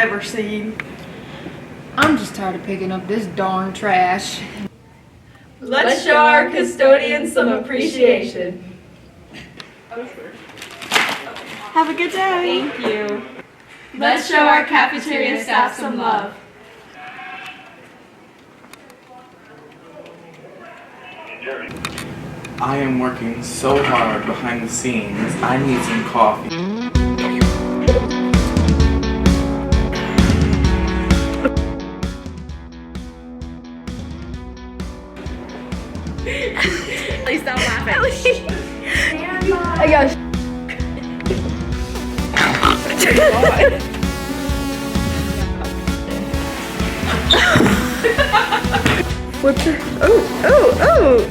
ever seen. I'm just tired of picking up this darn trash. Let's show our custodians some appreciation. Have a good day. Thank you. Let's show our cafeteria staff some love. I am working so hard behind the scenes. I need some coffee. Please stop laughing. I got What's your... Oh, oh, oh!